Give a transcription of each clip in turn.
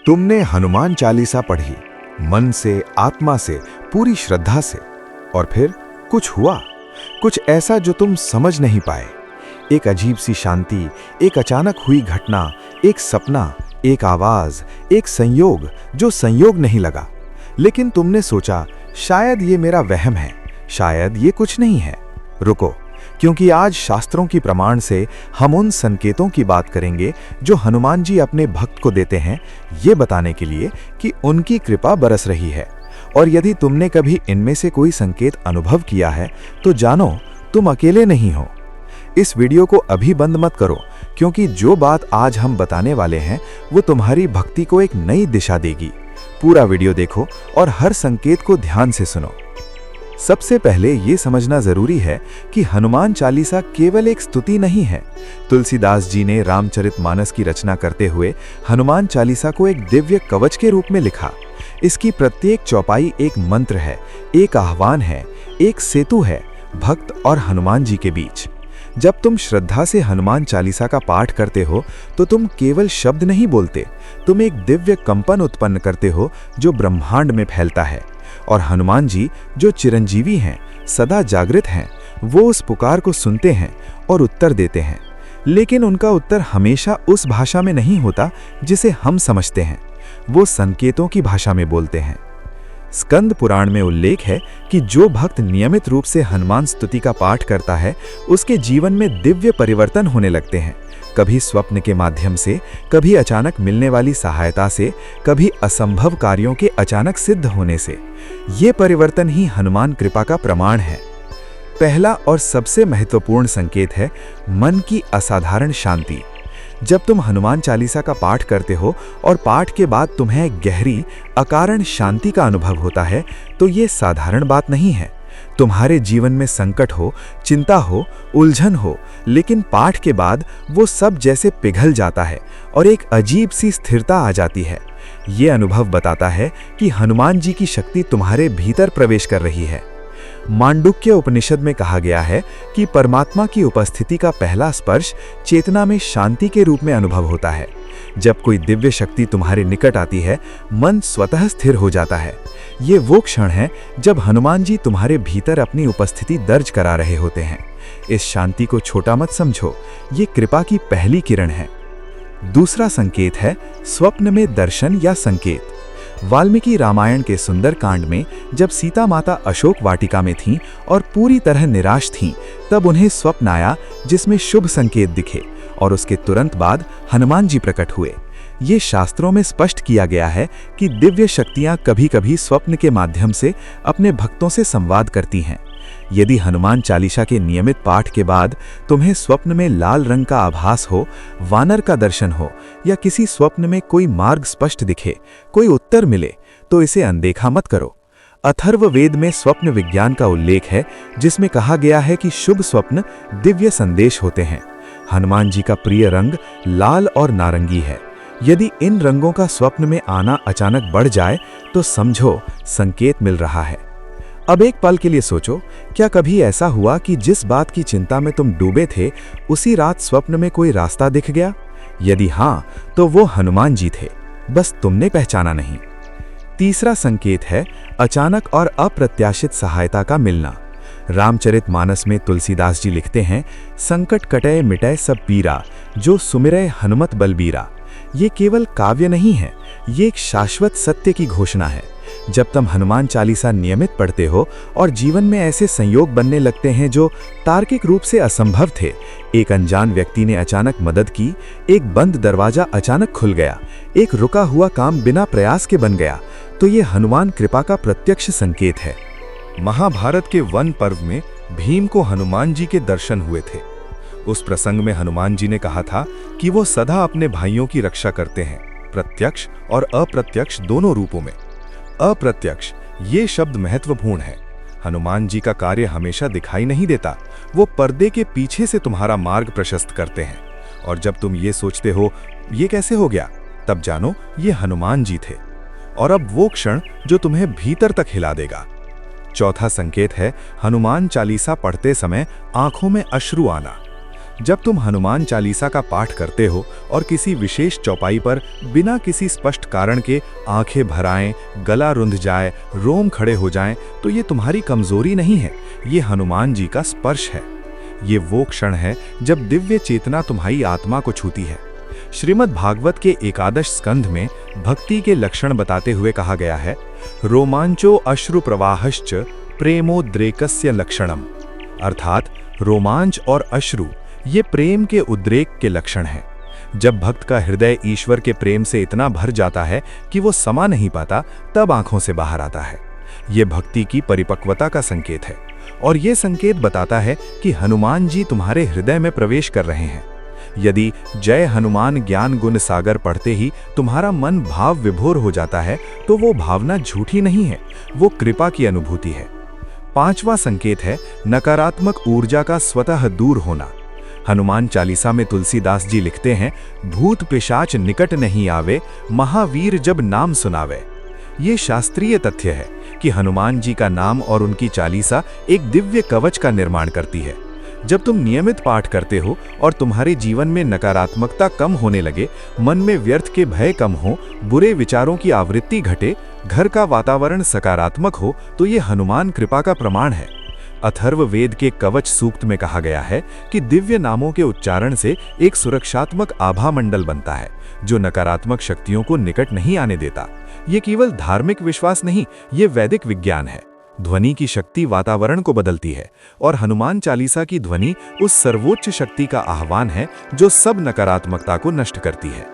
तुमने हनुमान चालीसा पढ़ी, मन से, आत्मा से, पूरी श्रद्धा से, और फिर कुछ हुआ, कुछ ऐसा जो तुम समझ नहीं पाए। एक अजीब सी शांति, एक अचानक हुई घटना, एक सपना, एक आवाज, एक संयोग जो संयोग नहीं लगा। लेकिन तुमने सोचा शायद ये मेरा वहम है, शायद ये कुछ नहीं है। रुको, क्योंकि आज शास्त्रों की प्रमाण से हम उन संकेतों की बात करेंगे जो हनुमान जी अपने भक्त को देते हैं, ये बताने के लिए कि उनकी कृपा बरस रही है। और यदि तुमने कभी इनमें से कोई संकेत अनुभव किया है तो जानो तुम अकेले नहीं हो। इस वीडियो को अभी बंद मत करो, क्योंकि जो बात आज हम बताने वाले हैं वो तुम्हारी भक्ति को एक नई दिशा देगी। पूरा वीडियो देखो और हर संकेत को ध्यान से सुनो। सबसे पहले ये समझना जरूरी है कि हनुमान चालीसा केवल एक स्तुति नहीं है। तुलसीदास जी ने रामचरितमानस की रचना करते हुए हनुमान चालीसा को एक दिव्य कवच के रूप में लिखा। इसकी प्रत्येक चौपाई एक मंत्र है, एक आह्वान है, एक सेतु है भक्त और हनुमान जी के बीच। जब तुम श्रद्धा से हनुमान चालीसा का पाठ करते हो तो तुम केवल शब्द नहीं बोलते, तुम एक दिव्य कंपन उत्पन्न करते हो जो ब्रह्मांड में फैलता है। और हनुमान जी जो चिरंजीवी हैं, सदा जागृत हैं, वो उस पुकार को सुनते हैं और उत्तर देते हैं। लेकिन उनका उत्तर हमेशा उस भाषा में नहीं होता जिसे हम समझते हैं, वो संकेतों की भाषा में बोलते हैं। स्कंद पुराण में उल्लेख है कि जो भक्त नियमित रूप से हनुमान स्तुति का पाठ करता है उसके जीवन में दिव्य परिवर्तन होने लगते हैं। कभी स्वप्न के माध्यम से, कभी अचानक मिलने वाली सहायता से, कभी असंभव कार्यों के अचानक सिद्ध होने से। ये परिवर्तन ही हनुमान कृपा का प्रमाण है। पहला और सबसे महत्वपूर्ण संकेत है मन की असाधारण शांति। जब तुम हनुमान चालीसा का पाठ करते हो और पाठ के बाद तुम्हें गहरी अकारण शांति का अनुभव होता है तो ये साधारण बात नहीं है। तुम्हारे जीवन में संकट हो, चिंता हो, उलझन हो, लेकिन पाठ के बाद वो सब जैसे पिघल जाता है और एक अजीब सी स्थिरता आ जाती है। ये अनुभव बताता है कि हनुमान जी की शक्ति तुम्हारे भीतर प्रवेश कर रही है। मांडुक्य उपनिषद में कहा गया है कि परमात्मा की उपस्थिति का पहला स्पर्श चेतना में शांति के रूप में अनुभव होता है। जब कोई दिव्य शक्ति तुम्हारे निकट आती है, मन स्वतः स्थिर हो जाता है। ये वो क्षण है जब हनुमान जी तुम्हारे भीतर अपनी उपस्थिति दर्ज करा रहे होते हैं। इस शांति को छोटा मत समझो, ये कृपा की पहली किरण है। दूसरा संकेत है स्वप्न में दर्शन या संकेत। वाल्मीकि रामायण के सुंदर कांड में जब सीता माता अशोक वाटिका में थीं और पूरी तरह निराश थीं, तब उन्हें स्वप्न आया जिसमें शुभ संकेत दिखे और उसके तुरंत बाद हनुमान जी प्रकट हुए। ये शास्त्रों में स्पष्ट किया गया है कि दिव्य शक्तियां कभी-कभी स्वप्न के माध्यम से अपने भक्तों से संवाद करती हैं। यदि हनुमान चालीसा के नियमित पाठ के बाद तुम्हें स्वप्न में लाल रंग का आभास हो, वानर का दर्शन हो या किसी स्वप्न में कोई मार्ग स्पष्ट दिखे, कोई उत्तर मिले, तो इसे अनदेखा मत करो। अथर्ववेद में स्वप्न विज्ञान का उल्लेख है जिसमें कहा गया है कि शुभ स्वप्न दिव्य संदेश होते हैं। हनुमान जी का प्रिय रंग लाल और नारंगी है। यदि इन रंगों का स्वप्न में आना अचानक बढ़ जाए तो समझो संकेत मिल रहा है। अब एक पल के लिए सोचो, क्या कभी ऐसा हुआ कि जिस बात की चिंता में तुम डूबे थे उसी रात स्वप्न में कोई रास्ता दिख गया? यदि हाँ, तो वो हनुमान जी थे, बस तुमने पहचाना नहीं। तीसरा संकेत है अचानक और अप्रत्याशित सहायता का मिलना। रामचरितमानस में तुलसीदास जी लिखते हैं, संकट कटय मिटय सब पीरा, जो सुमिरय हनुमत बलबीरा। ये केवल काव्य नहीं है, ये एक शाश्वत सत्य की घोषणा है। जब तुम हनुमान चालीसा नियमित पढ़ते हो और जीवन में ऐसे संयोग बनने लगते हैं जो तार्किक रूप से असंभव थे, एक अनजान व्यक्ति ने अचानक मदद की, एक बंद दरवाजा अचानक खुल गया, एक रुका हुआ काम बिना प्रयास के बन गया, तो ये हनुमान कृपा का प्रत्यक्ष संकेत है। महाभारत के वन पर्व में भीम को हनुमान जी के दर्शन हुए थे। उस प्रसंग में हनुमान जी ने कहा था कि वो सदा अपने भाइयों की रक्षा करते हैं, प्रत्यक्ष और अप्रत्यक्ष दोनों रूपों में। अप्रत्यक्ष ये शब्द महत्वपूर्ण है। हनुमान जी का कार्य हमेशा दिखाई नहीं देता, वो पर्दे के पीछे से तुम्हारा मार्ग प्रशस्त करते हैं। और जब तुम ये सोचते हो ये कैसे हो गया, तब जानो ये हनुमान जी थे। और अब वो क्षण जो तुम्हें भीतर तक हिला देगा। चौथा संकेत है हनुमान चालीसा पढ़ते समय आंखों में अश्रु आना। जब तुम हनुमान चालीसा का पाठ करते हो और किसी विशेष चौपाई पर बिना किसी स्पष्ट कारण के आंखें भर आएं, गला रुंध जाए, रोम खड़े हो जाएं, तो ये तुम्हारी कमजोरी नहीं है, ये हनुमान जी का स्पर्श है। ये वो क्षण है जब दिव्य चेतना तुम्हारी आत्मा को छूती है। श्रीमद् भागवत के एकादश स्कंध में भक्ति के लक्षण बताते हुए कहा गया है, रोमांचो अश्रु प्रवाहश्च प्रेमोद्रेकस्य लक्षणम, अर्थात रोमांच और अश्रु ये प्रेम के उद्रेक के लक्षण हैं। जब भक्त का हृदय ईश्वर के प्रेम से इतना भर जाता है कि वो समा नहीं पाता, तब आंखों से बाहर आता है। ये भक्ति की परिपक्वता का संकेत है और ये संकेत बताता है कि हनुमान जी तुम्हारे हृदय में प्रवेश कर रहे हैं। यदि जय हनुमान ज्ञान गुण सागर पढ़ते ही तुम्हारा मन भाव विभोर हो जाता है, तो वो भावना झूठी नहीं है, वो कृपा की अनुभूति है। पांचवा संकेत है नकारात्मक ऊर्जा का स्वतः दूर होना। हनुमान चालीसा में तुलसीदास जी लिखते हैं, भूत पिशाच निकट नहीं आवे, महावीर जब नाम सुनावे। ये शास्त्रीय तथ्य है कि हनुमान जी का नाम और उनकी चालीसा एक दिव्य कवच का निर्माण करती है। जब तुम नियमित पाठ करते हो और तुम्हारे जीवन में नकारात्मकता कम होने लगे, मन में व्यर्थ के भय कम हो, बुरे विचारों की आवृत्ति घटे, घर का वातावरण सकारात्मक हो, तो ये हनुमान कृपा का प्रमाण है। अथर्व वेद के कवच सूक्त में कहा गया है कि दिव्य नामों के उच्चारण से एक सुरक्षात्मक आभा मंडल बनता है, जो नकारात्मक शक्तियों को निकट नहीं आने देता। ये केवल धार्मिक विश्वास नहीं, ये वैदिक विज्ञान है। ध्वनि की शक्ति वातावरण को बदलती है और हनुमान चालीसा की ध्वनि उस सर्वोच्च शक्ति का आह्वान है जो सब नकारात्मकता को नष्ट करती है।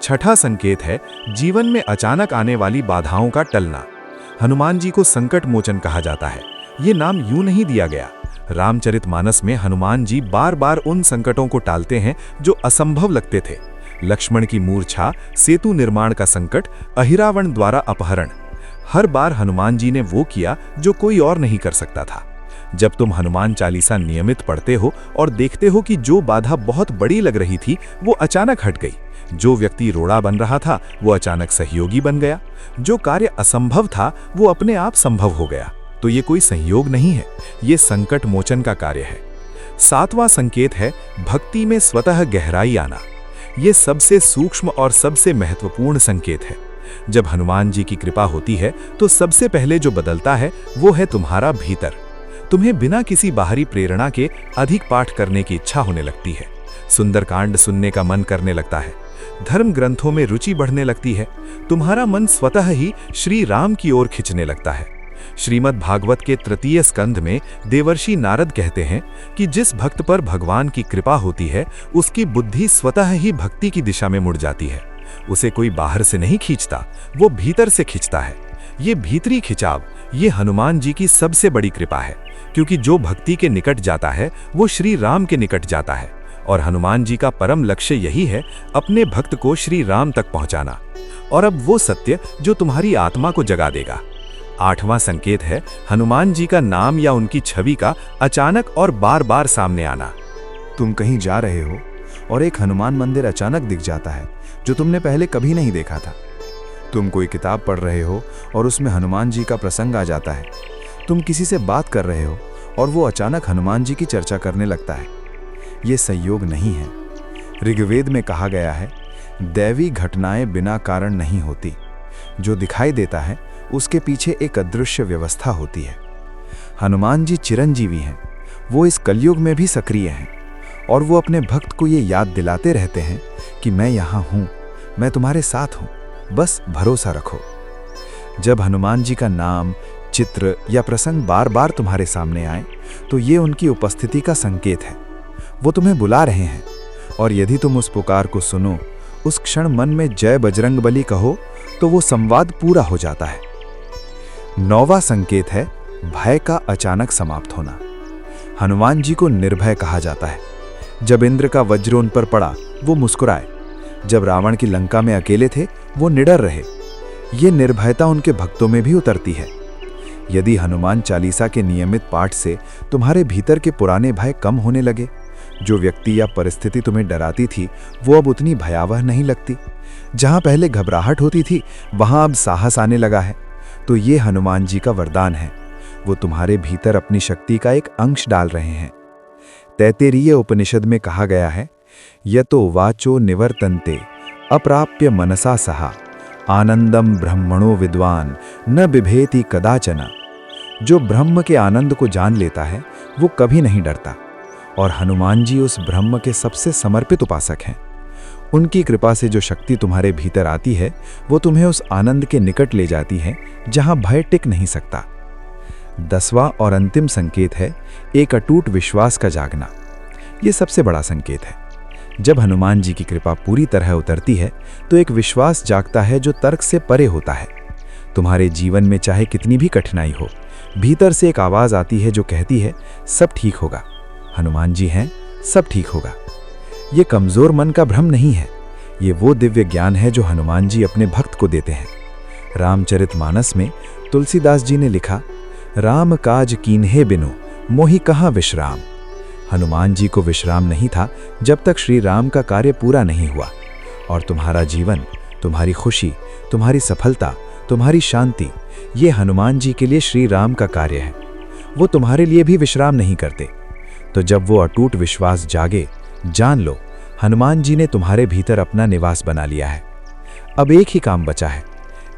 छठा संकेत है जीवन में अचानक आने वाली बाधाओं का टलना। हनुमान जी को संकट मोचन कहा जाता है। ये नाम यूं नहीं दिया गया। रामचरितमानस में हनुमान जी बार बार उन संकटों को टालते हैं जो असंभव लगते थे। लक्ष्मण की मूर्छा, सेतु निर्माण का संकट, अहिरावण द्वारा अपहरण, हर बार हनुमान जी ने वो किया जो कोई और नहीं कर सकता था। जब तुम हनुमान चालीसा नियमित पढ़ते हो और देखते हो कि जो बाधा बहुत बड़ी लग रही थी वो अचानक हट गई, जो व्यक्ति रोड़ा बन रहा था वो अचानक सहयोगी बन गया, जो कार्य असंभव था वो अपने आप संभव हो गया, तो ये कोई संयोग नहीं है, ये संकट मोचन का कार्य है। सातवां संकेत है भक्ति में स्वतः गहराई आना। ये सबसे सूक्ष्म और सबसे महत्वपूर्ण संकेत है। जब हनुमान जी की कृपा होती है तो सबसे पहले जो बदलता है वो है तुम्हारा भीतर। तुम्हें बिना किसी बाहरी प्रेरणा के अधिक पाठ करने की इच्छा होने लगती है, सुंदरकांड सुनने का मन करने लगता है, धर्म ग्रंथों में रुचि बढ़ने लगती है, तुम्हारा मन स्वतः ही श्री राम की ओर खिंचने लगता है। श्रीमद् भागवत के तृतीय स्कंध में देवर्षि नारद कहते हैं कि जिस भक्त पर भगवान की कृपा होती है उसकी बुद्धि स्वतः ही भक्ति की दिशा में मुड़ जाती है। उसे कोई बाहर से नहीं खींचता, वो भीतर से खींचता है। ये भीतरी खिंचाव, ये हनुमान जी की सबसे बड़ी कृपा है, क्योंकि जो भक्ति के निकट जाता है वो श्री राम के निकट जाता है और हनुमान जी का परम लक्ष्य यही है, अपने भक्त को श्री राम तक पहुंचाना। और अब वो सत्य जो तुम्हारी आत्मा को जगा देगा। आठवां संकेत है हनुमान जी का नाम या उनकी छवि का अचानक और बार बार सामने आना। तुम कहीं जा रहे हो और एक हनुमान मंदिर अचानक दिख जाता है जो तुमने पहले कभी नहीं देखा था। तुम कोई किताब पढ़ रहे हो और उसमें हनुमान जी का प्रसंग आ जाता है। तुम किसी से बात कर रहे हो और वो अचानक हनुमान जी की चर्चा करने लगता है। ये संयोग नहीं है। ऋग्वेद में कहा गया है, दैवी घटनाएं बिना कारण नहीं होती। जो दिखाई देता है उसके पीछे एक अदृश्य व्यवस्था होती है। हनुमान जी चिरंजीवी हैं, वो इस कलयुग में भी सक्रिय हैं और वो अपने भक्त को ये याद दिलाते रहते हैं कि मैं यहाँ हूँ, मैं तुम्हारे साथ हूँ, बस भरोसा रखो। जब हनुमान जी का नाम, चित्र या प्रसंग बार बार तुम्हारे सामने आए तो ये उनकी उपस्थिति का संकेत है। वो तुम्हें बुला रहे हैं और यदि तुम उस पुकार को सुनो, उस क्षण मन में जय बजरंगबली कहो तो वो संवाद पूरा हो जाता है। नौवां संकेत है भय का अचानक समाप्त होना। हनुमान जी को निर्भय कहा जाता है। जब इंद्र का वज्र उन पर पड़ा वो मुस्कुराए, जब रावण की लंका में अकेले थे वो निडर रहे। ये निर्भयता उनके भक्तों में भी उतरती है। यदि हनुमान चालीसा के नियमित पाठ से तुम्हारे भीतर के पुराने भय कम होने लगे, जो व्यक्ति या परिस्थिति तुम्हें डराती थी वो अब उतनी भयावह नहीं लगती, जहां पहले घबराहट होती थी वहां अब साहस आने लगा है, तो ये हनुमान जी का वरदान है। वो तुम्हारे भीतर अपनी शक्ति का एक अंश डाल रहे हैं। तैत्तिरीय उपनिषद में कहा गया है, यतो वाचो निवर्तन्ते अप्राप्य मनसा सहा आनंदम ब्रह्मणो विद्वान न बिभेति कदाचन। जो ब्रह्म के आनंद को जान लेता है वो कभी नहीं डरता, और हनुमान जी उस ब्रह्म के सबसे समर्पित उपासक हैं। उनकी कृपा से जो शक्ति तुम्हारे भीतर आती है वो तुम्हें उस आनंद के निकट ले जाती है जहां भय टिक नहीं सकता। 10वां और अंतिम संकेत है एक अटूट विश्वास का जागना। ये सबसे बड़ा संकेत है। जब हनुमान जी की कृपा पूरी तरह उतरती है तो एक विश्वास जागता है जो तर्क से परे होता है। तुम्हारे जीवन में चाहे कितनी भी कठिनाई हो, भीतर से एक आवाज आती है जो कहती है सब ठीक होगा, हनुमान जी हैं, सब ठीक होगा। ये कमजोर मन का भ्रम नहीं है, ये वो दिव्य ज्ञान है जो हनुमान जी अपने भक्त को देते हैं। रामचरितमानस में तुलसीदास जी ने लिखा, राम काज कीन्हे बिनु मोहि कहाँ विश्राम। हनुमान जी को विश्राम नहीं था जब तक श्री राम का कार्य पूरा नहीं हुआ। और तुम्हारा जीवन, तुम्हारी खुशी, तुम्हारी सफलता, तुम्हारी शांति, ये हनुमान जी के लिए श्री राम का कार्य है। वो तुम्हारे लिए भी विश्राम नहीं करते। तो जब वो अटूट विश्वास जागे, जान लो हनुमान जी ने तुम्हारे भीतर अपना निवास बना लिया है। अब एक ही काम बचा है,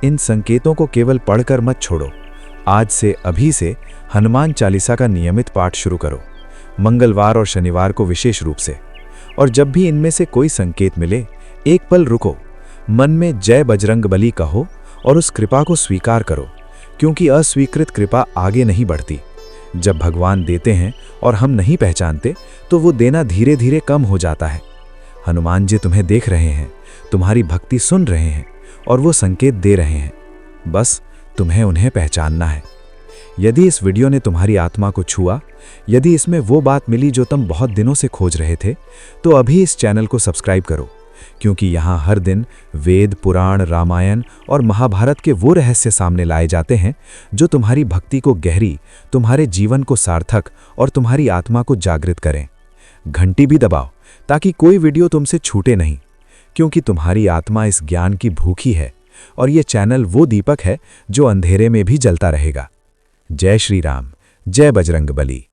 इन संकेतों को केवल पढ़कर मत छोड़ो। आज से, अभी से हनुमान चालीसा का नियमित पाठ शुरू करो, मंगलवार और शनिवार को विशेष रूप से। और जब भी इनमें से कोई संकेत मिले, एक पल रुको, मन में जय बजरंगबली कहो और उस कृपा को स्वीकार करो, क्योंकि अस्वीकृत कृपा आगे नहीं बढ़ती। जब भगवान देते हैं और हम नहीं पहचानते तो वो देना धीरे धीरे कम हो जाता है। हनुमान जी तुम्हें देख रहे हैं, तुम्हारी भक्ति सुन रहे हैं और वो संकेत दे रहे हैं। बस तुम्हें उन्हें पहचानना है। यदि इस वीडियो ने तुम्हारी आत्मा को छुआ, यदि इसमें वो बात मिली जो तुम बहुत दिनों से खोज रहे थे, तो अभी इस चैनल को सब्सक्राइब करो, क्योंकि यहाँ हर दिन वेद, पुराण, रामायण और महाभारत के वो रहस्य सामने लाए जाते हैं जो तुम्हारी भक्ति को गहरी, तुम्हारे जीवन को सार्थक और तुम्हारी आत्मा को जागृत करें। घंटी भी दबाओ ताकि कोई वीडियो तुमसे छूटे नहीं, क्योंकि तुम्हारी आत्मा इस ज्ञान की भूखी है और ये चैनल वो दीपक है जो अंधेरे में भी जलता रहेगा। जय श्री राम, जय बजरंगबली।